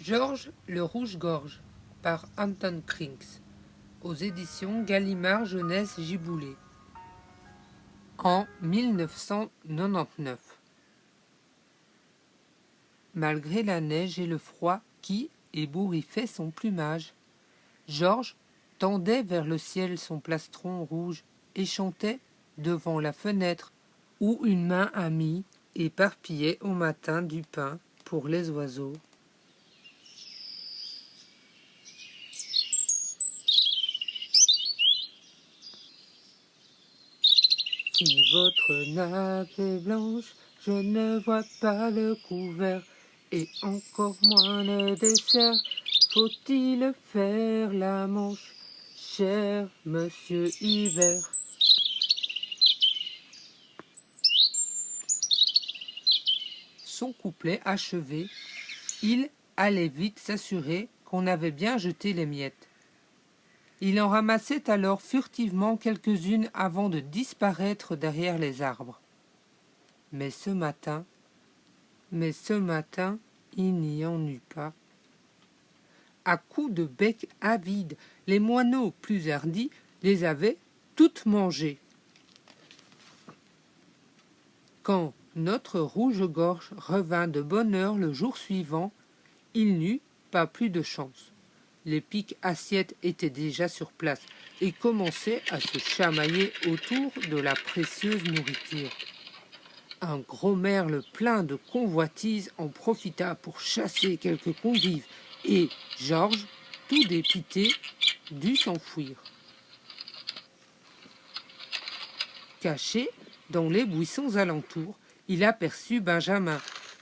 Georges le Rouge-Gorge par Anton Krings aux éditions Gallimard Jeunesse Giboulet en 1999. Malgré la neige et le froid qui ébouriffait son plumage, Georges tendait vers le ciel son plastron rouge et chantait devant la fenêtre où une main amie éparpillait au matin du pain pour les oiseaux. Si votre nappe est blanche, je ne vois pas le couvert, et encore moins le dessert. Faut-il faire la manche, cher monsieur Hiver? Son couplet achevé, il allait vite s'assurer qu'on avait bien jeté les miettes. Il en ramassait alors furtivement quelques-unes avant de disparaître derrière les arbres. Mais ce matin, il n'y en eut pas. À coups de bec avide, les moineaux plus hardis les avaient toutes mangées. Quand notre rouge-gorge revint de bonne heure le jour suivant, il n'eut pas plus de chance. Les piques assiettes étaient déjà sur place et commençaient à se chamailler autour de la précieuse nourriture. Un gros merle plein de convoitise en profita pour chasser quelques convives et Georges, tout dépité, dut s'enfuir. Caché dans les buissons alentours, il aperçut Benjamin,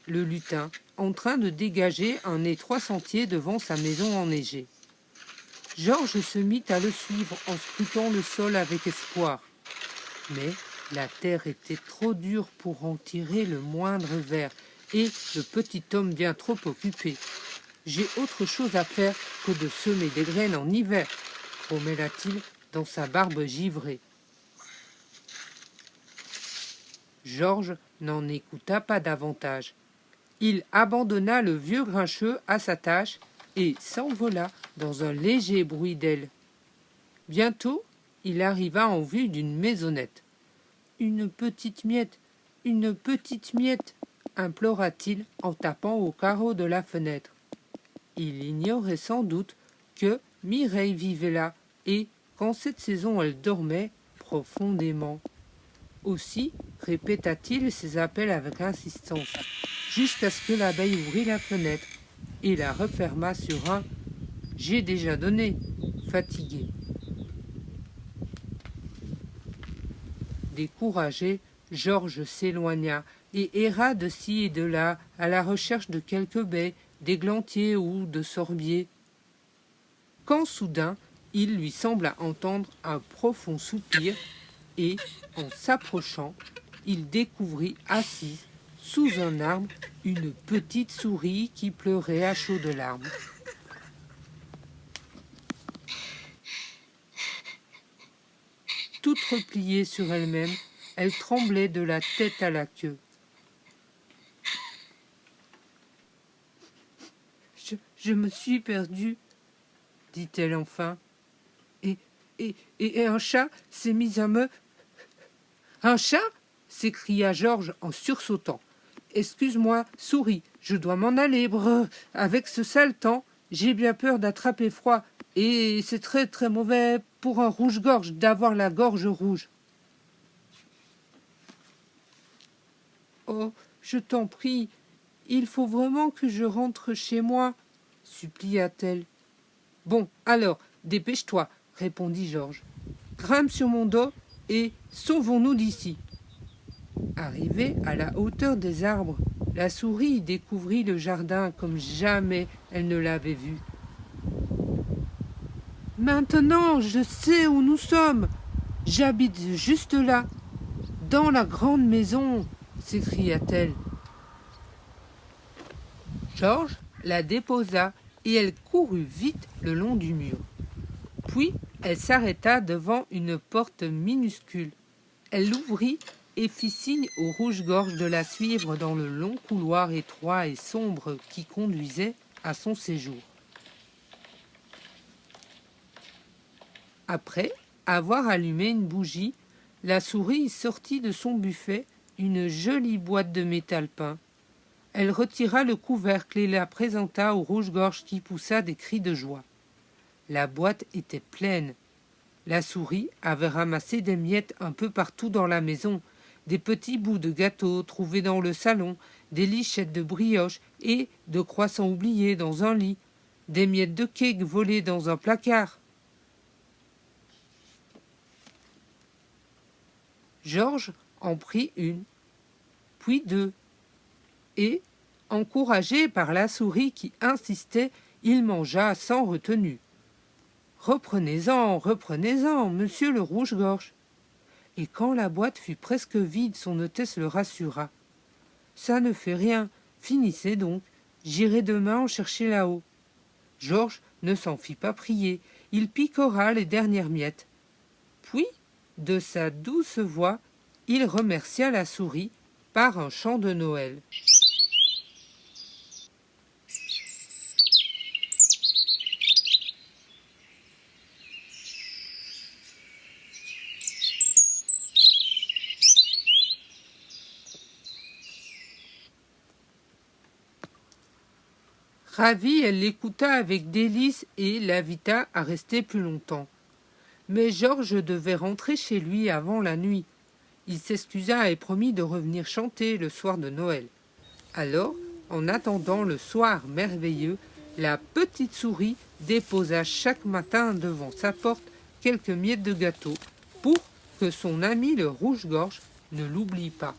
le lutin, en train de dégager un étroit sentier devant sa maison enneigée. Georges se mit à le suivre en scrutant le sol avec espoir. Mais la terre était trop dure pour en tirer le moindre ver, et le petit homme bien trop occupé. « J'ai autre chose à faire que de semer des graines en hiver, » grommela-t-il dans sa barbe givrée. Georges n'en écouta pas davantage. Il abandonna le vieux grincheux à sa tâche et s'envola dans un léger bruit d'ailes. Bientôt, il arriva en vue d'une maisonnette. « Une petite miette, implora-t-il en tapant au carreau de la fenêtre. Il ignorait sans doute que Mireille vivait là et qu'en cette saison elle dormait profondément. Aussi répéta-t-il ses appels avec insistance, jusqu'à ce que l'abeille ouvrit la fenêtre et la referma sur un « J'ai déjà donné », fatigué. Découragé, Georges s'éloigna et erra de ci et de là à la recherche de quelques baies, d'églantiers ou de sorbiers. Quand soudain, il lui sembla entendre un profond soupir et, en s'approchant, il découvrit assise sous un arbre une petite souris qui pleurait à chaudes larmes. Toute repliée sur elle-même, elle tremblait de la tête à la queue. Je me suis perdue, dit-elle enfin. Et un chat s'est mis à me... Un chat s'écria Georges en sursautant. Excuse-moi, souris, je dois m'en aller, brrr. Avec ce sale temps, j'ai bien peur d'attraper froid, et c'est très très mauvais pour un rouge-gorge d'avoir la gorge rouge. Oh, je t'en prie, il faut vraiment que je rentre chez moi, supplia-t-elle. Bon, alors, dépêche-toi, répondit Georges. Grimpe sur mon dos et sauvons-nous d'ici. Arrivée à la hauteur des arbres, la souris découvrit le jardin comme jamais elle ne l'avait vu. Maintenant, je sais où nous sommes. J'habite juste là, dans la grande maison, s'écria-t-elle. Georges la déposa et elle courut vite le long du mur. Puis elle s'arrêta devant une porte minuscule. Elle l'ouvrit et fit signe au rouge-gorge de la suivre dans le long couloir étroit et sombre qui conduisait à son séjour. Après avoir allumé une bougie, la souris sortit de son buffet une jolie boîte de métal peint. Elle retira le couvercle et la présenta au rouge-gorge qui poussa des cris de joie. La boîte était pleine. La souris avait ramassé des miettes un peu partout dans la maison, des petits bouts de gâteau trouvés dans le salon, des lichettes de brioche et de croissants oubliés dans un lit, des miettes de cake volées dans un placard. Georges en prit une, puis deux, et, encouragé par la souris qui insistait, il mangea sans retenue. Reprenez-en, monsieur le rouge-gorge. Et quand la boîte fut presque vide, son hôtesse le rassura. Ça ne fait rien, finissez donc, j'irai demain en chercher là-haut. Georges ne s'en fit pas prier, il picora les dernières miettes. Puis, de sa douce voix, il remercia la souris par un chant de Noël. Ravie, elle l'écouta avec délice et l'invita à rester plus longtemps. Mais Georges devait rentrer chez lui avant la nuit. Il s'excusa et promit de revenir chanter le soir de Noël. Alors, en attendant le soir merveilleux, la petite souris déposa chaque matin devant sa porte quelques miettes de gâteau pour que son ami le rouge-gorge ne l'oublie pas.